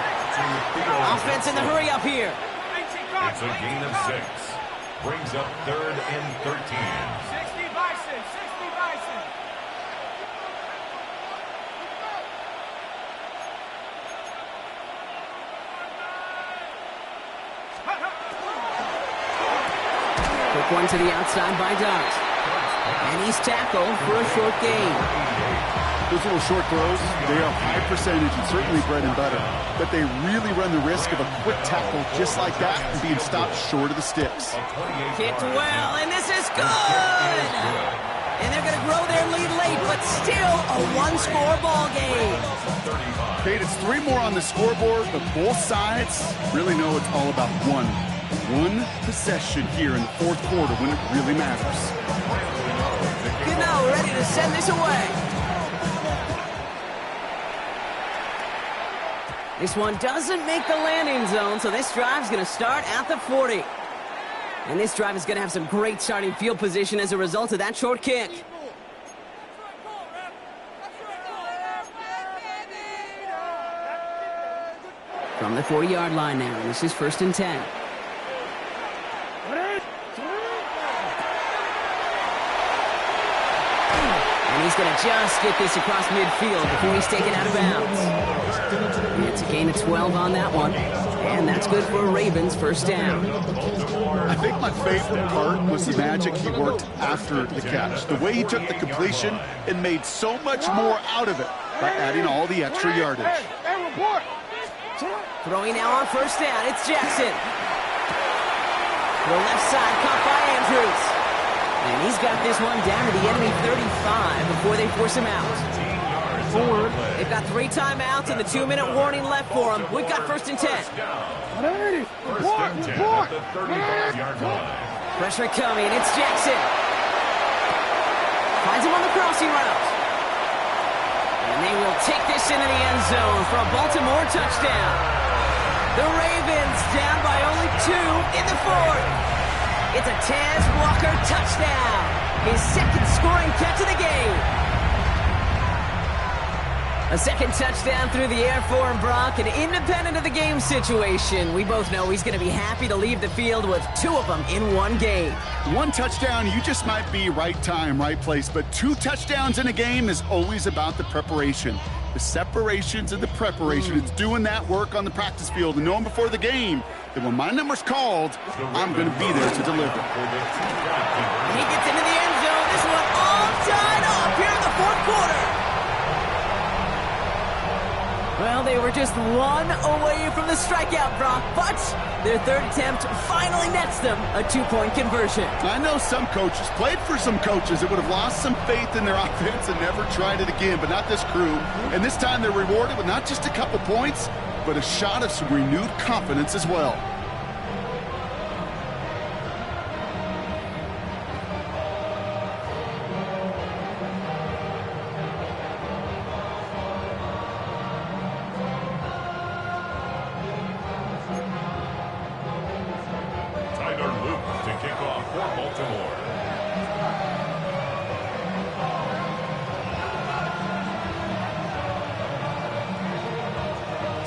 [SPEAKER 3] Offense in the hurry up here.
[SPEAKER 5] It's a gain of 6. Brings up 3rd and 13.
[SPEAKER 6] 60 Bison.
[SPEAKER 3] Quick one to the outside by Dart. And he's tackled for a short gain.
[SPEAKER 4] Those little short throws, they are high percentage and certainly bread and butter. But they really run the risk of a quick tackle just like that and being stopped short of the sticks.
[SPEAKER 3] Kicked well, and this is good! And they're going to grow their lead late, but still a one-score ball game.
[SPEAKER 4] Kate, it's 3 more on the scoreboard, but both sides really know it's all about one possession here in the 4th quarter when it really matters.
[SPEAKER 3] Gano ready to send this away. This one doesn't make the landing zone, so this drive's going to start at the 40. And this drive is going to have some great starting field position as a result of that short kick. From the 40-yard line now, this is 1st and 10. And he's going to just get this across midfield before he's taken out of bounds. It's a gain of 12 on that one. And that's good for Ravens' 1st down.
[SPEAKER 4] I think my favorite part was the magic he worked after the catch. The way he took the completion and made so much more out of it by adding all the extra yardage.
[SPEAKER 3] Throwing now on 1st down, it's Jackson. To the left side, caught by Andrews. And he's got this one down to the enemy 35 before they force him out. They've got 3 timeouts and the 2-minute warning left for them. We've got 1st and 10. Pressure coming, it's Jackson. Finds him on the crossing route. And they will take this into the end zone for a Baltimore touchdown. The Ravens down by only 2 in the 4th. It's a Taz Walker touchdown. His 2nd scoring catch of the game. A 2nd touchdown through the air for him, Brock, and independent of the game situation, we both know he's going to be happy to leave the field with 2 of them in one game.
[SPEAKER 4] 1 touchdown, you just might be right time, right place, but 2 touchdowns in a game is always about the preparation. The separations and the preparation. It's doing that work on the practice field and knowing before the game that when my number's called, I'm going to be there to deliver.
[SPEAKER 3] He gets into the end zone. This one all tied up here in the 4th quarter. Well, they were just 1 away from the strikeout, Brock, but their 3rd attempt finally nets them a 2-point conversion.
[SPEAKER 4] I know some coaches, played for some coaches that would have lost some faith in their offense and never tried it again, but not this crew. And this time they're rewarded with not just a couple points, but a shot of some renewed confidence as well.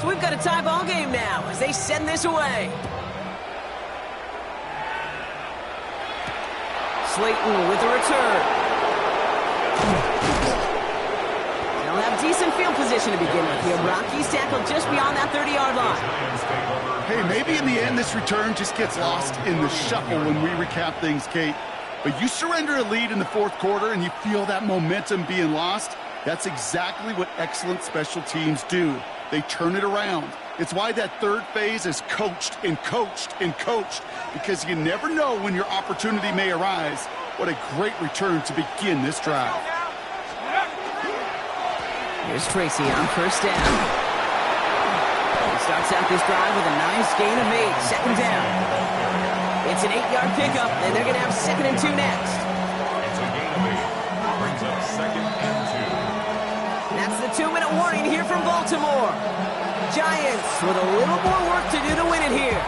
[SPEAKER 3] So we've got a tie ball game now as they send this away. Slayton with the return. They'll have decent field position to begin with here. Rockies tackled just beyond that 30-yard line.
[SPEAKER 4] Hey, maybe in the end this return just gets lost in the shuffle when we recap things, Kate. But you surrender a lead in the fourth quarter and you feel that momentum being lost. That's exactly what excellent special teams do. They turn it around. It's why that third phase is coached and coached and coached, because you never know when your opportunity may arise. What a great return to begin this drive.
[SPEAKER 3] Here's Tracy on first down. He starts out this drive with a nice gain of 8, second down. It's an 8-yard pickup, and they're going to have 2nd and 2 next.
[SPEAKER 5] It's a gain of 8. Brings up 2nd and 2.
[SPEAKER 3] That's the 2-minute warning here from Baltimore. Giants with a little more work to do to win it here.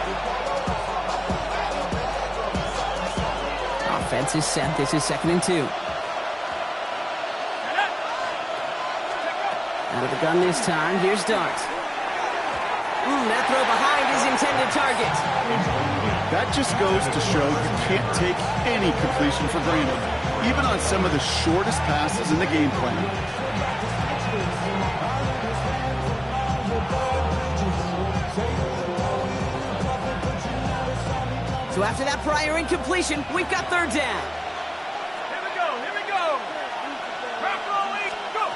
[SPEAKER 3] Offense is set. This is 2nd and 2. Out of the gun this time. Here's Dart. That throw behind his intended target.
[SPEAKER 4] That just goes to show you can't take any completion for granted, even on some of the shortest passes in the game plan.
[SPEAKER 3] So after that prior incompletion, we've got 3rd down.
[SPEAKER 6] Here we go, here we go. Crop rolling, go.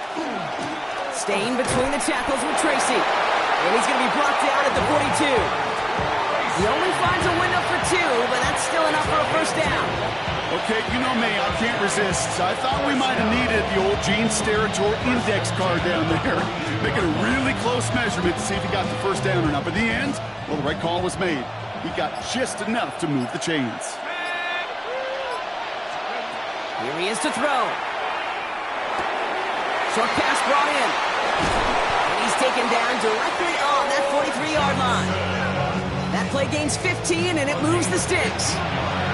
[SPEAKER 3] Staying between the tackles with Tracy. And he's going to be brought down at the 42. He only finds a window for 2, but that's still enough for a first down.
[SPEAKER 4] Okay, you know me, I can't resist. I thought we might have needed the old Gene Steratore index card down there. Making a really close measurement to see if he got the first down or not. But in the end, well, the right call was made. He got just enough to move the chains.
[SPEAKER 3] Here he is to throw. Short pass brought in. And he's taken down directly on that 43-yard line. That play gains 15, and it moves the sticks.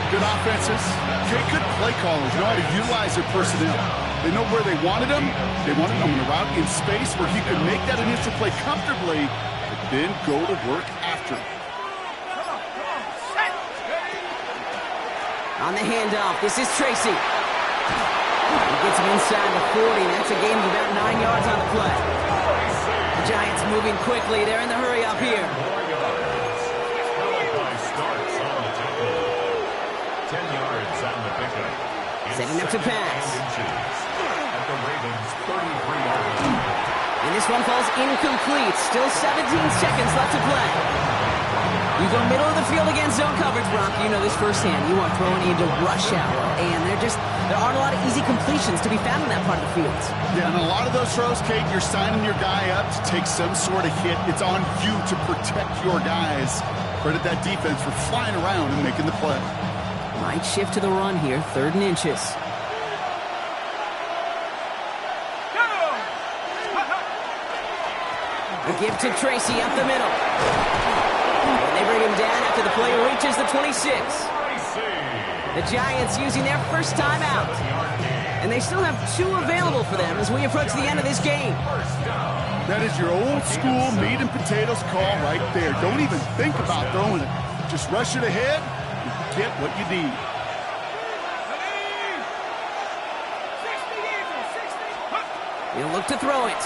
[SPEAKER 4] Good offenses. Good play callers know how to utilize their personnel. They know where they wanted him. They wanted him on a route in space where he could make that initial play comfortably, but then go to work after.
[SPEAKER 3] On the handoff, this is Tracy. He gets him inside the 40. That's a gain of about 9 yards on the play. The Giants moving quickly. They're in the hurry up here.
[SPEAKER 5] 10 yards on the pickup.
[SPEAKER 3] Setting up to pass.
[SPEAKER 5] At the Ravens' 33-yard line.
[SPEAKER 3] And this one falls incomplete. Still 17 seconds left to play. You go middle of the field against zone coverage, Brock. You know this firsthand. You are throwing into rush hour. And there aren't a lot of easy completions to be found in that part of the field.
[SPEAKER 4] Yeah, and a lot of those throws, Kate, you're signing your guy up to take some sort of hit. It's on you to protect your guys. Credit that defense for flying around and making the play.
[SPEAKER 3] Might shift to the run here, 3rd and inches. A give to Tracy up the middle. And they bring him down after the play reaches the 26. The Giants using their first timeout. And they still have 2 available for them as we approach the end of this game.
[SPEAKER 4] That is your old school meat and potatoes call right there. Don't even think about throwing it. Just rush it ahead and get what you need.
[SPEAKER 3] He'll look to throw it.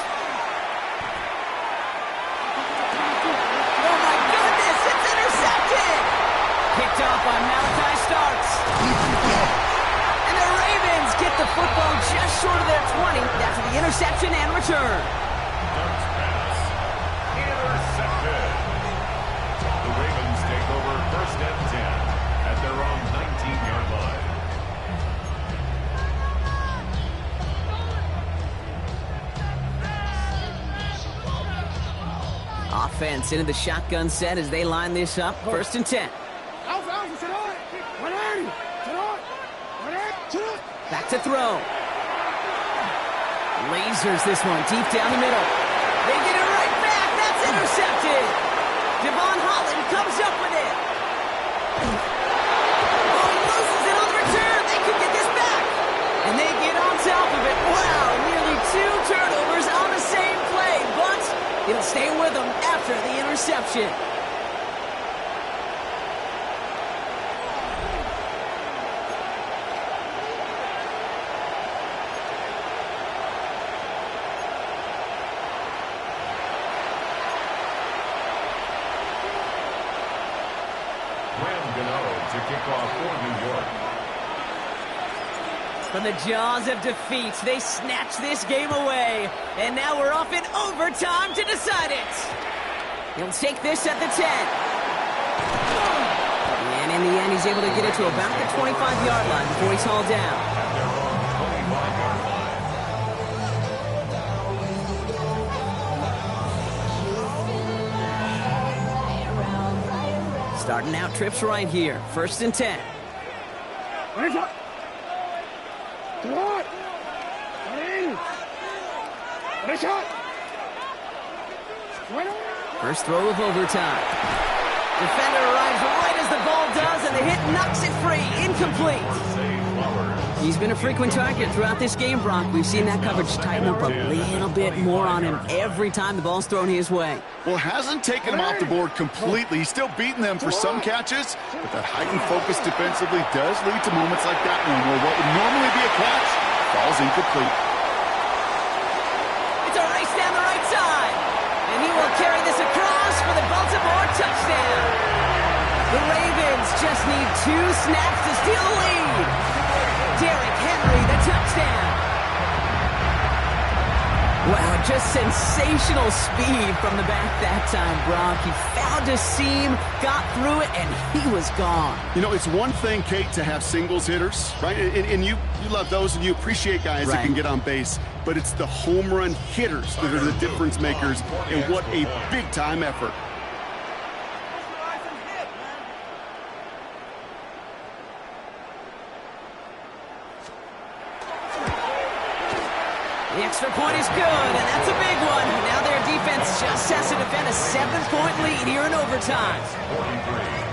[SPEAKER 3] Picked off by Malachi Starks. And the Ravens get the football just short of their 20 after the interception and return.
[SPEAKER 5] Starks pass. Intercepted. The Ravens take over 1st and 10 at their own 19-yard line.
[SPEAKER 3] Offense into the shotgun set as they line this up. 1st and 10. Back to throw. Lasers this one deep down the middle. They get it right back. That's intercepted. Devon Holland comes up with it. Oh, he loses it on the return. They could get this back. And they get on top of it. Wow, nearly 2 turnovers on the same play. But He'll stay with them after the interception.
[SPEAKER 5] To kick off for New York.
[SPEAKER 3] From the jaws of defeat, they snatch this game away. And now we're off in overtime to decide it. He'll take this at the 10. And in the end, he's able to get it to about the 25-yard line before he's hauled down. Starting out trips right here. 1st and 10. First throw of overtime. Defender arrives right as the ball does, and the hit knocks it free. Incomplete. He's been a frequent target throughout this game, Brock. We've seen that coverage tighten up a little bit more on him every time the ball's thrown his way.
[SPEAKER 4] Well, hasn't taken him off the board completely. He's still beating them for some catches, but that heightened focus defensively does lead to moments like that one where what would normally be a catch falls incomplete.
[SPEAKER 3] It's a race down the right side, and he will carry this across for the Baltimore touchdown. The Ravens just need 2 snaps to steal the lead. Derrick Henry, the touchdown. Wow, just sensational speed from the back that time, Brock. He found a seam, got through it, and he was gone.
[SPEAKER 4] You know, it's one thing, Kate, to have singles hitters, right? And you love those, and you appreciate guys that can get on base. But it's the home run hitters that are the difference makers, and what a big-time effort.
[SPEAKER 3] The extra point is good, and that's a big one. Now their defense just has to defend a 7-point lead here in overtime.
[SPEAKER 5] 43.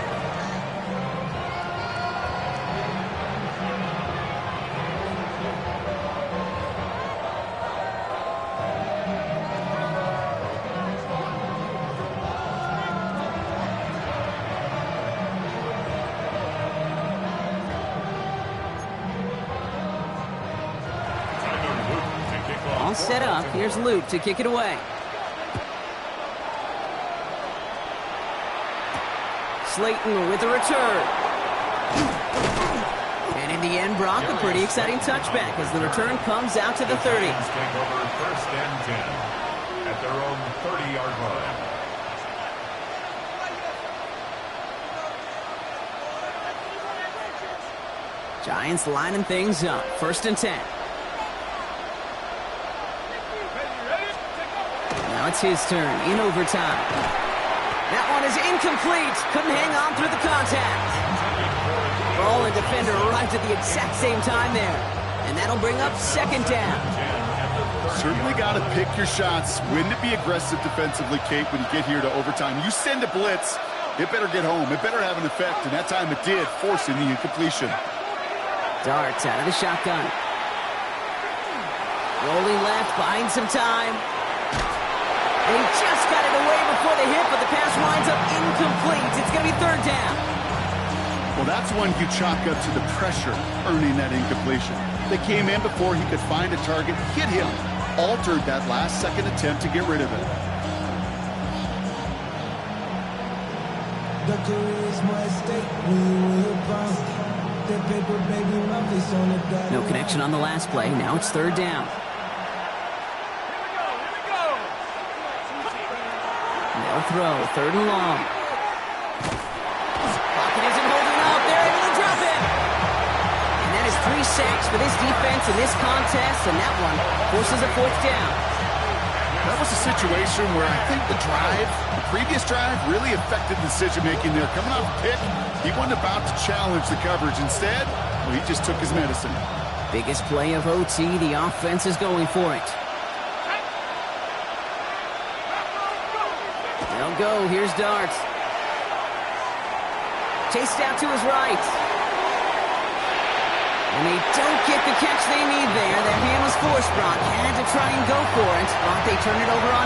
[SPEAKER 3] All set up. Here's Luke to kick it away. Slayton with a return. And in the end, Brock, a pretty exciting touchback as the return comes out to the 30.
[SPEAKER 5] Take over 1st and 10 at their own 30-yard line.
[SPEAKER 3] Giants lining things up. 1st and 10. Now it's his turn in overtime. That one is incomplete. Couldn't hang on through the contact. Ball and defender arrived at the exact same time there. And that'll bring up 2nd down.
[SPEAKER 4] Certainly got to pick your shots. When to be aggressive defensively, Kate, when you get here to overtime. You send a blitz, it better get home. It better have an effect, and that time it did, forcing the incompletion.
[SPEAKER 3] Darts out of the shotgun. Rolling left, buying some time. And he just got it away before the hit, but the pass winds up incomplete. It's going to be 3rd down.
[SPEAKER 4] Well, that's one you chalk up to the pressure earning that incompletion. They came in before he could find a target, hit him, altered that last-second attempt to get rid of it.
[SPEAKER 3] No connection on the last play. Now it's 3rd down. No throw. 3rd and long. Pocket isn't holding up. They're able to drop it. And that is 3 sacks for this defense in this contest, and that one forces a 4th down.
[SPEAKER 4] That was a situation where I think the previous drive, really affected decision-making there. Coming off a pick, he wasn't about to challenge the coverage. Instead, well, he just took his medicine.
[SPEAKER 3] Biggest play of OT. The offense is going for it. They'll go. Here's Darts. Chased out to his right. And they don't get the catch they need there. Their hand was forced, Brock. Had to try and go for it. But they turn it over on